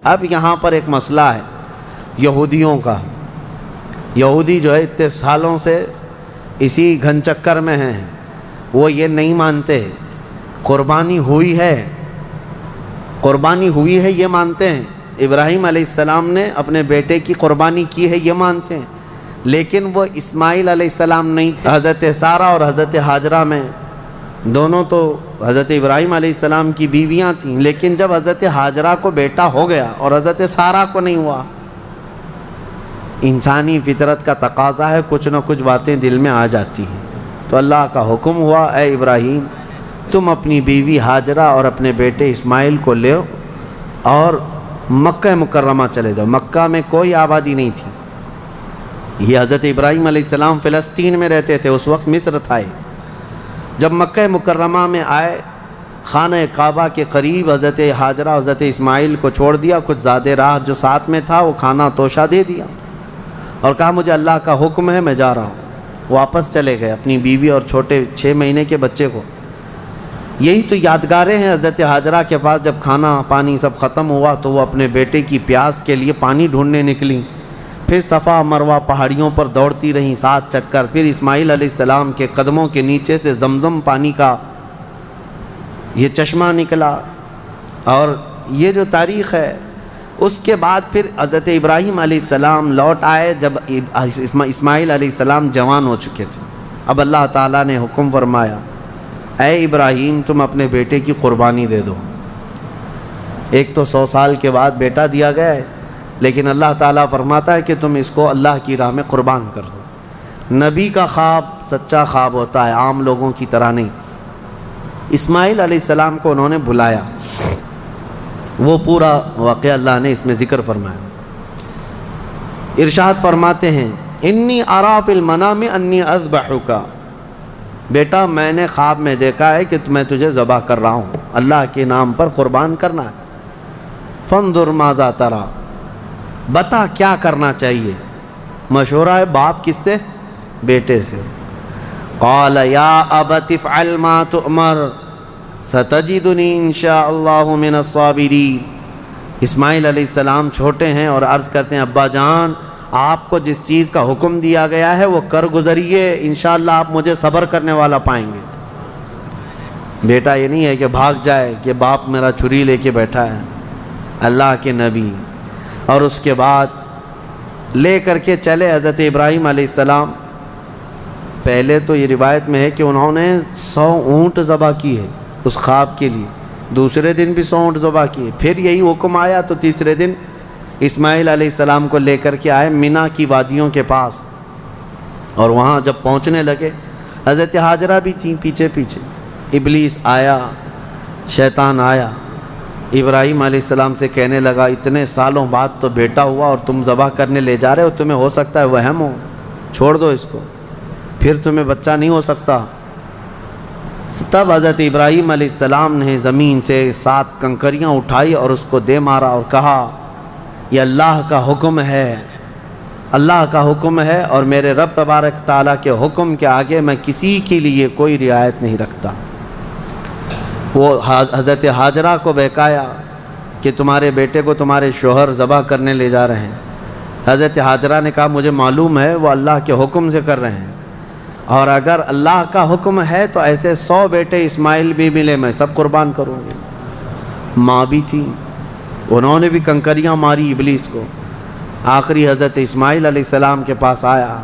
اب یہاں پر ایک مسئلہ ہے یہودیوں کا. یہودی جو ہے اتنے سالوں سے اسی گھن چکر میں ہیں، وہ یہ نہیں مانتے قربانی ہوئی ہے، قربانی ہوئی ہے یہ مانتے ہیں. ابراہیم علیہ السلام نے اپنے بیٹے کی قربانی کی ہے یہ مانتے ہیں، لیکن وہ اسماعیل علیہ السلام نہیں تھے. حضرت سارہ اور حضرت ہاجرہ میں دونوں تو حضرت ابراہیم علیہ السلام کی بیویاں تھیں، لیکن جب حضرت ہاجرہ کو بیٹا ہو گیا اور حضرت سارہ کو نہیں ہوا، انسانی فطرت کا تقاضا ہے کچھ نہ کچھ باتیں دل میں آ جاتی ہیں. تو اللہ کا حکم ہوا اے ابراہیم تم اپنی بیوی ہاجرہ اور اپنے بیٹے اسماعیل کو لے اور مکہ مکرمہ چلے جاؤ. مکہ میں کوئی آبادی نہیں تھی. یہ حضرت ابراہیم علیہ السلام فلسطین میں رہتے تھے، اس وقت مصر تھا. جب مکہ مکرمہ میں آئے، خانہ کعبہ کے قریب حضرت ہاجرہ حضرت اسماعیل کو چھوڑ دیا. کچھ زیادہ راہ جو ساتھ میں تھا وہ کھانا توشہ دے دیا اور کہا مجھے اللہ کا حکم ہے میں جا رہا ہوں. واپس چلے گئے اپنی بیوی اور چھوٹے 6 مہینے کے بچے کو. یہی تو یادگاریں ہیں حضرت ہاجرہ کے پاس. جب کھانا پانی سب ختم ہوا تو وہ اپنے بیٹے کی پیاس کے لیے پانی ڈھونڈنے نکلیں. پھر صفا مروہ پہاڑیوں پر دوڑتی رہیں 7 چکر. پھر اسماعیل علیہ السلام کے قدموں کے نیچے سے زمزم پانی کا یہ چشمہ نکلا. اور یہ جو تاریخ ہے، اس کے بعد پھر حضرت ابراہیم علیہ السلام لوٹ آئے جب اسماعیل علیہ السلام جوان ہو چکے تھے. اب اللہ تعالیٰ نے حکم فرمایا اے ابراہیم تم اپنے بیٹے کی قربانی دے دو. ایک تو 100 سال کے بعد بیٹا دیا گیا ہے، لیکن اللہ تعالیٰ فرماتا ہے کہ تم اس کو اللہ کی راہ میں قربان کر دو. نبی کا خواب سچا خواب ہوتا ہے، عام لوگوں کی طرح نہیں. اسماعیل علیہ السلام کو انہوں نے بلایا، وہ پورا واقعہ اللہ نے اس میں ذکر فرمایا. ارشاد فرماتے ہیں انی ارا فی المنام انی اذبحک، بیٹا میں نے خواب میں دیکھا ہے کہ میں تجھے ذبح کر رہا ہوں، اللہ کے نام پر قربان کرنا ہے. فانظر ماذا تری، بتا کیا کرنا چاہیے. مشورہ ہے باپ کس سے؟ بیٹے سے. قال یا ابت افعل ما تؤمر ستجدنی انشاء اللہ من الصابرین. اسماعیل علیہ السلام چھوٹے ہیں اور عرض کرتے ہیں ابا جان آپ کو جس چیز کا حکم دیا گیا ہے وہ کر گزریے، انشاءاللہ آپ مجھے صبر کرنے والا پائیں گے. بیٹا یہ نہیں ہے کہ بھاگ جائے کہ باپ میرا چھری لے کے بیٹھا ہے، اللہ کے نبی. اور اس کے بعد لے کر کے چلے حضرت ابراہیم علیہ السلام. پہلے تو یہ روایت میں ہے کہ انہوں نے 100 اونٹ ذبح کی ہے اس خواب کے لیے. دوسرے دن بھی 100 اونٹ ذبح کیے. پھر یہی حکم آیا تو تیسرے دن اسماعیل علیہ السلام کو لے کر کے آئے مینا کی وادیوں کے پاس. اور وہاں جب پہنچنے لگے حضرت ہاجرہ بھی تھیں پیچھے پیچھے. ابلیس آیا، شیطان آیا، ابراہیم علیہ السلام سے کہنے لگا اتنے سالوں بعد تو بیٹا ہوا اور تم ذبح کرنے لے جا رہے ہو، تمہیں ہو سکتا ہے وہم ہو، چھوڑ دو اس کو، پھر تمہیں بچہ نہیں ہو سکتا. تب حضرت ابراہیم علیہ السلام نے زمین سے 7 کنکریاں اٹھائی اور اس کو دے مارا اور کہا یہ اللہ کا حکم ہے، اللہ کا حکم ہے اور میرے رب تبارک تعالیٰ کے حکم کے آگے میں کسی کے لیے کوئی رعایت نہیں رکھتا. وہ حضرت ہاجرہ کو بہکایا کہ تمہارے بیٹے کو تمہارے شوہر ذبح کرنے لے جا رہے ہیں. حضرت ہاجرہ نے کہا مجھے معلوم ہے وہ اللہ کے حکم سے کر رہے ہیں، اور اگر اللہ کا حکم ہے تو ایسے 100 بیٹے اسماعیل بھی ملے میں سب قربان کروں گی. ماں بھی تھی، انہوں نے بھی کنکریاں ماری ابلیس کو. آخری حضرت اسماعیل علیہ السلام کے پاس آیا،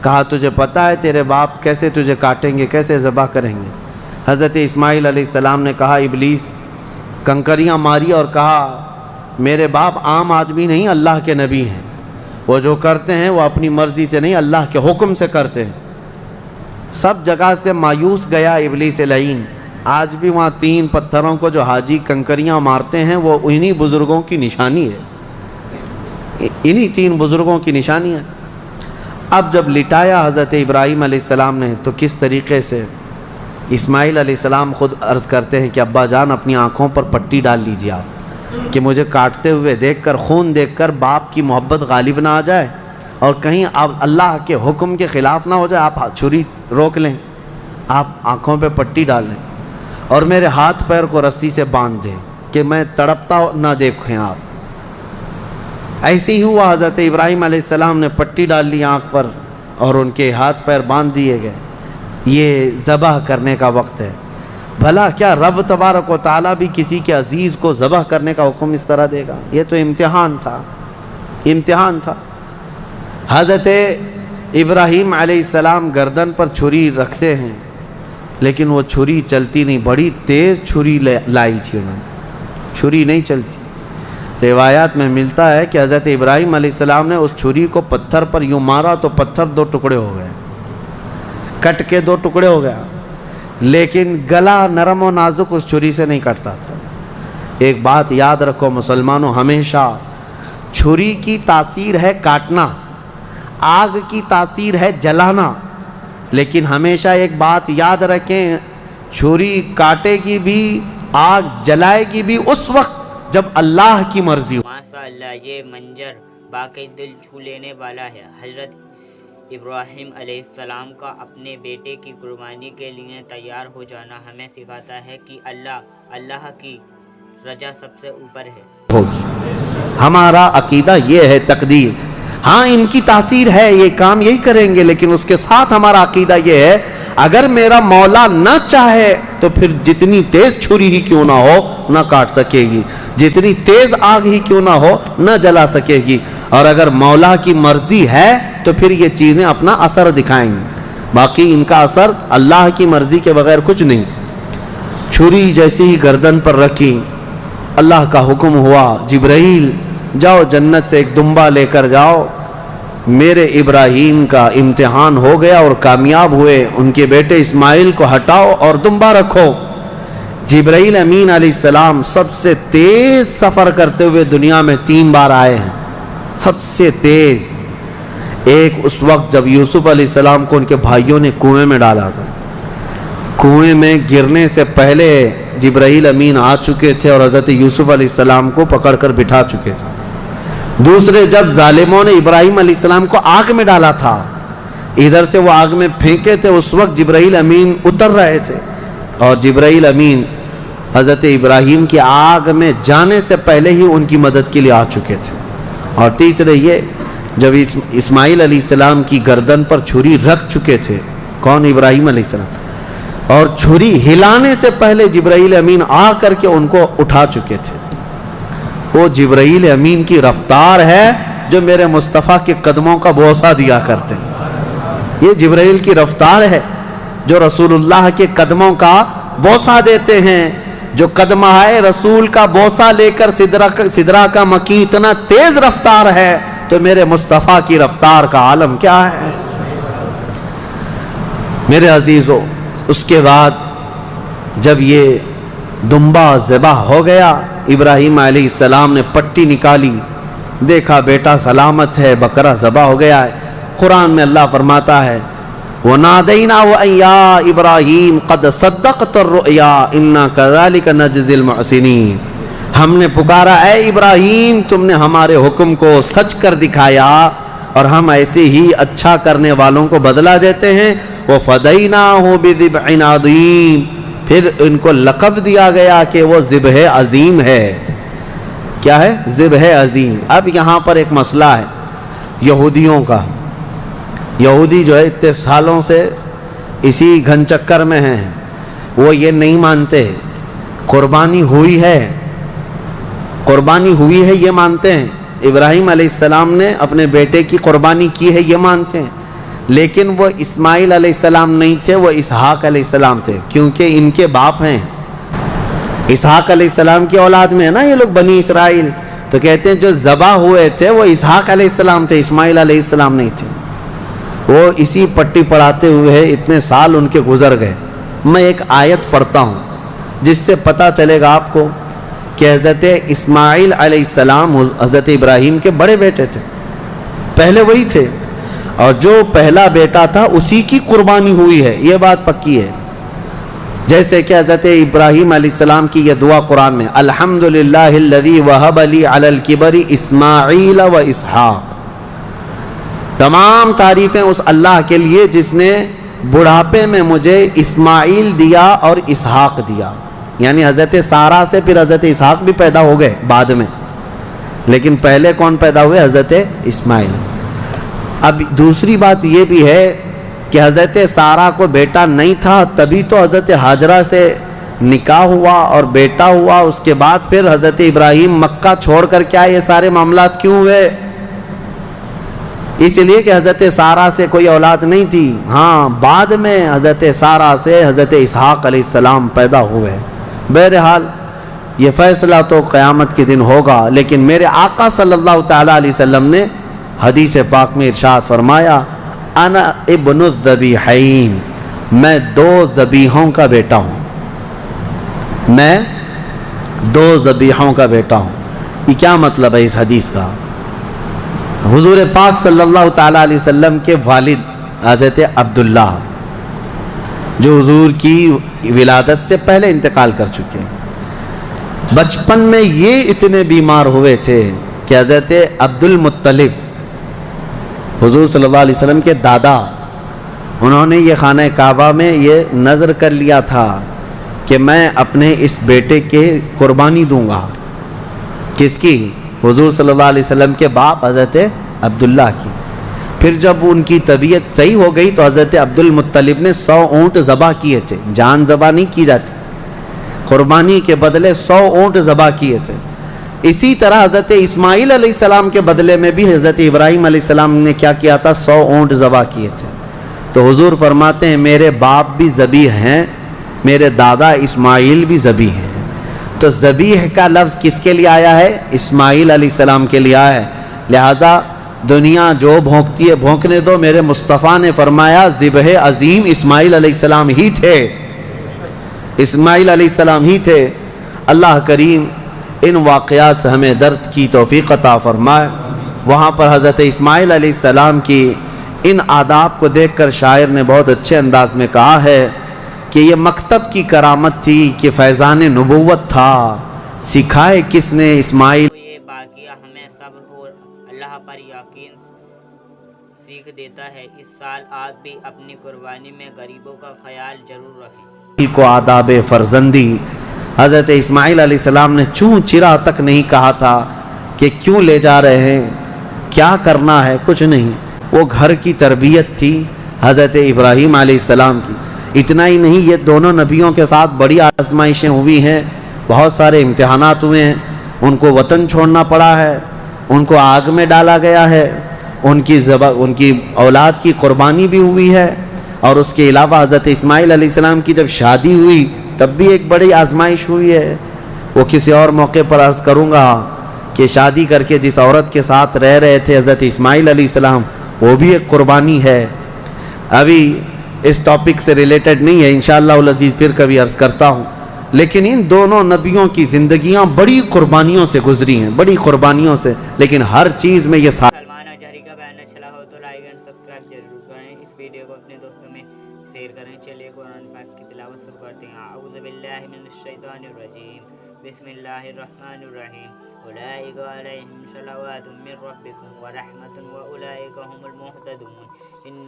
کہا تجھے پتہ ہے تیرے باپ کیسے تجھے کاٹیں گے، کیسے ذبح کریں گے. حضرت اسماعیل علیہ السلام نے کہا ابلیس، کنکریاں ماری اور کہا میرے باپ عام آدمی نہیں، اللہ کے نبی ہیں، وہ جو کرتے ہیں وہ اپنی مرضی سے نہیں اللہ کے حکم سے کرتے ہیں. سب جگہ سے مایوس گیا ابلیس لعین. آج بھی وہاں 3 پتھروں کو جو حاجی کنکریاں مارتے ہیں وہ انہی بزرگوں کی نشانی ہے، انہی 3 بزرگوں کی نشانی ہے. اب جب لٹایا حضرت ابراہیم علیہ السلام نے تو کس طریقے سے اسماعیل علیہ السلام خود عرض کرتے ہیں کہ ابا جان اپنی آنکھوں پر پٹی ڈال لیجیے آپ، کہ مجھے کاٹتے ہوئے دیکھ کر، خون دیکھ کر باپ کی محبت غالب نہ آ جائے اور کہیں آپ اللہ کے حکم کے خلاف نہ ہو جائے. آپ چھری روک لیں، آپ آنکھوں پہ پٹی ڈال لیں اور میرے ہاتھ پیر کو رسی سے باندھ دیں کہ میں تڑپتا نہ دیکھیں آپ. ایسے ہی ہوا، حضرت ابراہیم علیہ السلام نے پٹی ڈال لی آنکھ پر اور ان کے ہاتھ پیر باندھ دیے گئے، یہ ذبح کرنے کا وقت ہے۔ بھلا کیا رب تبارک و تعالیٰ بھی کسی کے عزیز کو ذبح کرنے کا حکم اس طرح دے گا؟ یہ تو امتحان تھا، امتحان تھا۔ حضرت ابراہیم علیہ السلام گردن پر چھری رکھتے ہیں، لیکن وہ چھری چلتی نہیں، بڑی تیز چھری لائی تھی انہوں نے، چھری نہیں چلتی۔ روایات میں ملتا ہے کہ حضرت ابراہیم علیہ السلام نے اس چھری کو پتھر پر یوں مارا تو پتھر 2 ٹکڑے ہو گئے، کٹ کے 2 ٹکڑے ہو گیا، لیکن گلا نرم و نازک اس چھری سے نہیں کٹتا تھا۔ ایک بات یاد رکھو مسلمانوں، ہمیشہ چھری کی تاثیر ہے کاٹنا، آگ کی تاثیر ہے جلانا، لیکن ہمیشہ ایک بات یاد رکھیں، چھری کاٹے گی بھی، آگ جلائے گی بھی اس وقت جب اللہ کی مرضی ہو۔ ماشاءاللہ، یہ منظر باقی دل چھو لینے والا ہے۔ حضرت ابراہیم علیہ السلام کا اپنے بیٹے کی قربانی کے لیے تیار ہو جانا ہمیں سکھاتا ہے کہ اللہ کی رضا سب سے اوپر ہے۔ ہوگی ہمارا عقیدہ یہ ہے، تقدیر ہاں ان کی تاثیر ہے، یہ کام یہی کریں گے، لیکن اس کے ساتھ ہمارا عقیدہ یہ ہے اگر میرا مولا نہ چاہے تو پھر جتنی تیز چھری ہی کیوں نہ ہو نہ کاٹ سکے گی، جتنی تیز آگ ہی کیوں نہ ہو نہ جلا سکے گی، اور اگر مولا کی مرضی ہے تو پھر یہ چیزیں اپنا اثر دکھائیں گی، باقی ان کا اثر اللہ کی مرضی کے بغیر کچھ نہیں۔ چھری جیسی ہی گردن پر رکھی، اللہ کا حکم ہوا، جبرائیل جاؤ جنت سے ایک دمبا لے کر جاؤ، میرے ابراہیم کا امتحان ہو گیا اور کامیاب ہوئے، ان کے بیٹے اسماعیل کو ہٹاؤ اور دمبا رکھو۔ جبرائیل امین علیہ السلام سب سے تیز سفر کرتے ہوئے دنیا میں 3 بار آئے ہیں، سب سے تیز۔ ایک اس وقت جب یوسف علیہ السلام کو ان کے بھائیوں نے کنویں میں ڈالا تھا، کنویں میں گرنے سے پہلے جبرائیل امین آ چکے تھے اور حضرت یوسف علیہ السلام کو پکڑ کر بٹھا چکے تھے۔ دوسرے جب ظالموں نے ابراہیم علیہ السلام کو آگ میں ڈالا تھا، ادھر سے وہ آگ میں پھینکے تھے، اس وقت جبرائیل امین اتر رہے تھے اور جبرائیل امین حضرت ابراہیم کی آگ میں جانے سے پہلے ہی ان کی مدد کے لیے آ چکے تھے۔ اور تیسرے یہ جب اسماعیل علیہ السلام کی گردن پر چھری رکھ چکے تھے، کون؟ ابراہیم علیہ السلام، اور چھری ہلانے سے پہلے جبرائیل امین آ کر کے ان کو اٹھا چکے تھے۔ وہ جبرائیل امین کی رفتار ہے جو میرے مصطفیٰ کے قدموں کا بوسہ دیا کرتے ہیں، یہ جبرائیل کی رفتار ہے جو رسول اللہ کے قدموں کا بوسہ دیتے ہیں۔ جو قدمہ ہے رسول کا بوسہ لے کر سدرہ کا مکی اتنا تیز رفتار ہے تو میرے مصطفیٰ کی رفتار کا عالم کیا ہے؟ میرے عزیزو، اس کے بعد جب یہ دمبا ذبح ہو گیا، ابراہیم علیہ السلام نے پٹی نکالی، دیکھا بیٹا سلامت ہے، بکرا ذبح ہو گیا ہے۔ قرآن میں اللہ فرماتا ہے وَنَادَيْنَاهُ أَن يَا إِبْرَاهِيمُ قَدْ صَدَّقْتَ الرُّؤْيَا إِنَّا كَذَلِكَ نَجْزِي الْمُحْسِنِينَ، ہم نے پکارا اے ابراہیم تم نے ہمارے حکم کو سچ کر دکھایا اور ہم ایسے ہی اچھا کرنے والوں کو بدلہ دیتے ہیں۔ وَفَدَيْنَاهُ بِذِبْحٍ عَظِيمٍ، پھر ان کو لقب دیا گیا کہ وہ ذبح عظیم ہے۔ کیا ہے؟ ذبح عظیم۔ اب یہاں پر ایک مسئلہ ہے یہودیوں کا، یہودی جو ہے اتنے سالوں سے اسی گھن چکر میں ہیں، وہ یہ نہیں مانتے قربانی ہوئی ہے، قربانی ہوئی ہے یہ مانتے ہیں، ابراہیم علیہ السلام نے اپنے بیٹے کی قربانی کی ہے یہ مانتے ہیں، لیکن وہ اسماعیل علیہ السلام نہیں تھے، وہ اسحاق علیہ السلام تھے، کیونکہ ان کے باپ ہیں اسحاق علیہ السلام کی اولاد میں ہے نا یہ لوگ بنی اسرائیل، تو کہتے ہیں جو ذبح ہوئے تھے وہ اسحاق علیہ السلام تھے، اسماعیل علیہ السلام نہیں تھے۔ وہ اسی پٹی پڑھاتے ہوئے اتنے سال ان کے گزر گئے۔ میں ایک آیت پڑھتا ہوں جس سے پتہ چلے گا آپ کو کہ حضرت اسماعیل علیہ السلام حضرت ابراہیم کے بڑے بیٹے تھے، پہلے وہی تھے، اور جو پہلا بیٹا تھا اسی کی قربانی ہوئی ہے، یہ بات پکی ہے۔ جیسے کہ حضرت ابراہیم علیہ السلام کی یہ دعا قرآن میں الحمدللہ الذی وہب لی علی الکبر اسماعیل و اسحاق، تمام تعریفیں اس اللہ کے لیے جس نے بڑھاپے میں مجھے اسماعیل دیا اور اسحاق دیا، یعنی حضرت سارہ سے پھر حضرت اسحاق بھی پیدا ہو گئے بعد میں، لیکن پہلے کون پیدا ہوئے؟ حضرت اسماعیل۔ اب دوسری بات یہ بھی ہے کہ حضرت سارہ کو بیٹا نہیں تھا، تبھی تو حضرت ہاجرہ سے نکاح ہوا اور بیٹا ہوا، اس کے بعد پھر حضرت ابراہیم مکہ چھوڑ کر کے آئے۔ یہ سارے معاملات کیوں ہوئے؟ اس لیے کہ حضرت سارہ سے کوئی اولاد نہیں تھی۔ ہاں، بعد میں حضرت سارہ سے حضرت اسحاق علیہ السلام پیدا ہوئے۔ بہرحال یہ فیصلہ تو قیامت کے دن ہوگا، لیکن میرے آقا صلی اللہ تعالیٰ علیہ وسلم نے حدیث پاک میں ارشاد فرمایا، انا ابن الذبیحین، میں 2 ذبیحوں کا بیٹا ہوں، میں 2 ذبیحوں کا بیٹا ہوں۔ یہ کیا مطلب ہے اس حدیث کا؟ حضور پاک صلی اللہ تعالیٰ علیہ وسلم کے والد حضرت عبداللہ، جو حضور کی ولادت سے پہلے انتقال کر چکے، بچپن میں یہ اتنے بیمار ہوئے تھے کہ حضرت عبد المطلب، حضور صلی اللہ علیہ وسلم کے دادا، انہوں نے یہ خانہ کعبہ میں یہ نذر کر لیا تھا کہ میں اپنے اس بیٹے کے قربانی دوں گا۔ کس کی؟ حضور صلی اللہ علیہ وسلم کے باپ حضرت عبداللہ کی۔ پھر جب ان کی طبیعت صحیح ہو گئی تو حضرت عبد المطلب نے 100 اونٹ ذبح کیے تھے۔ جان ذبح نہیں کی جاتی، قربانی کے بدلے 100 اونٹ ذبح کیے تھے۔ اسی طرح حضرت اسماعیل علیہ السلام کے بدلے میں بھی حضرت ابراہیم علیہ السلام نے کیا کیا تھا؟ 100 اونٹ ذبح کیے تھے۔ تو حضور فرماتے ہیں میرے باپ بھی ذبیح ہیں، میرے دادا اسماعیل بھی ذبیح ہیں۔ تو ذبیح کا لفظ کس کے لیے آیا ہے؟ اسماعیل علیہ السلام کے لیے آیا ہے۔ لہذا دنیا جو بھونکتی ہے بھونکنے دو، میرے مصطفیٰ نے فرمایا ذبح عظیم اسماعیل علیہ السلام ہی تھے، اسماعیل علیہ السلام ہی تھے۔ اللہ کریم ان واقعات سے ہمیں درس کی توفیق عطا فرمائے۔ وہاں پر حضرت اسماعیل علیہ السلام کی ان آداب کو دیکھ کر شاعر نے بہت اچھے انداز میں کہا ہے کہ یہ مکتب کی کرامت تھی کہ فیضان نبوت تھا، سکھائے کس نے اسماعیل۔ یہ واقعہ ہمیں صبر اور اللہ پر یقین سیکھ دیتا ہے۔ اس سال آپ بھی اپنی قربانی میں غریبوں کا خیال ضرور رکھیں۔ کو آداب فرزندی، حضرت اسماعیل علیہ السلام نے چون چرا تک نہیں کہا تھا کہ کیوں لے جا رہے ہیں، کیا کرنا ہے، کچھ نہیں۔ وہ گھر کی تربیت تھی حضرت ابراہیم علیہ السلام کی۔ اتنا ہی نہیں، یہ دونوں نبیوں کے ساتھ بڑی آزمائشیں ہوئی ہیں، بہت سارے امتحانات ہوئے ہیں۔ ان کو وطن چھوڑنا پڑا ہے، ان کو آگ میں ڈالا گیا ہے، ان کی اولاد کی قربانی بھی ہوئی ہے، اور اس کے علاوہ حضرت اسماعیل علیہ السلام کی جب شادی ہوئی تب بھی ایک بڑی آزمائش ہوئی ہے۔ وہ کسی اور موقع پر عرض کروں گا کہ شادی کر کے جس عورت کے ساتھ رہ رہے تھے حضرت اسماعیل علیہ السلام، وہ بھی ایک قربانی ہے۔ ابھی اس ٹاپک سے ریلیٹڈ نہیں ہے، انشاءاللہ العزیز پھر کبھی عرض کرتا ہوں، لیکن ان دونوں نبیوں کی زندگیاں بڑی قربانیوں سے گزری ہیں، بڑی قربانیوں سے، لیکن ہر چیز میں یہ سلمان اجہری کا بیان اچھا ہو تو لائک اینڈ سبسکرائب ضرور کریں، اس ویڈیو کو اپنے دوستوں میں شیئر کریں۔ چلیے قرآن پاک کی تلاوت شروع کرتے ہیں۔ اعوذ باللہ من الشیطان الرجیم، بسم اللہ الرحمن الرحیم۔ اولئک علیہم صلوات من ربکم ورحمۃ واولئک هم المہتدون۔ ان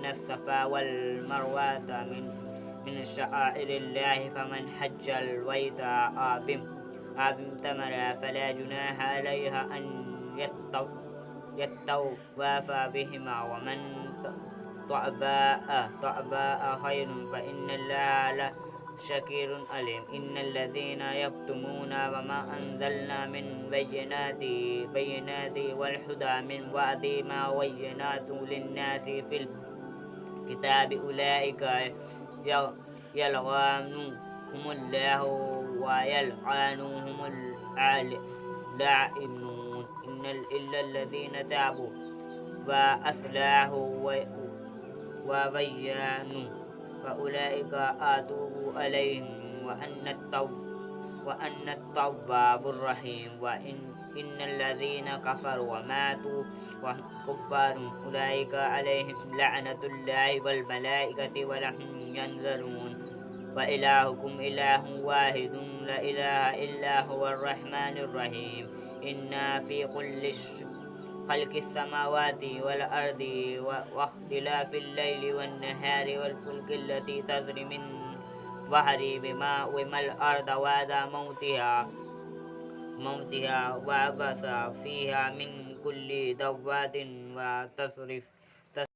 الصفا والمروۃ من شعائر اللہ فمن حج البیت آبم تمر فلا جناح علیہ ان يطوف بهما ومن طعباء خير فإن الله لشكير عليم۔ إن الذين يكتمون وما أنزلنا من بينات والهدى من بعد ما بيناه للناس في الكتاب أولئك يلعنهم الله ويلعنهم اللاعنون إلا الذين تابوا وأصلحوا وبينوا فأولئك أتوب عليهم وأن التواب الرحيم۔ وإن الذين كفروا وماتوا وهم كفار أولئك عليهم لعنة الله والملائكة ولهم ينذرون۔ وإلهكم إله واحد لا إله إلا هو الرحمن الرحيم۔ إن في كل خلق السماوات والأرض واختلاف الليل والنهار والفلك التي تجري من بحر بما الأرض بعد موتها موتها وعبس فيها من كل دواد وتصرف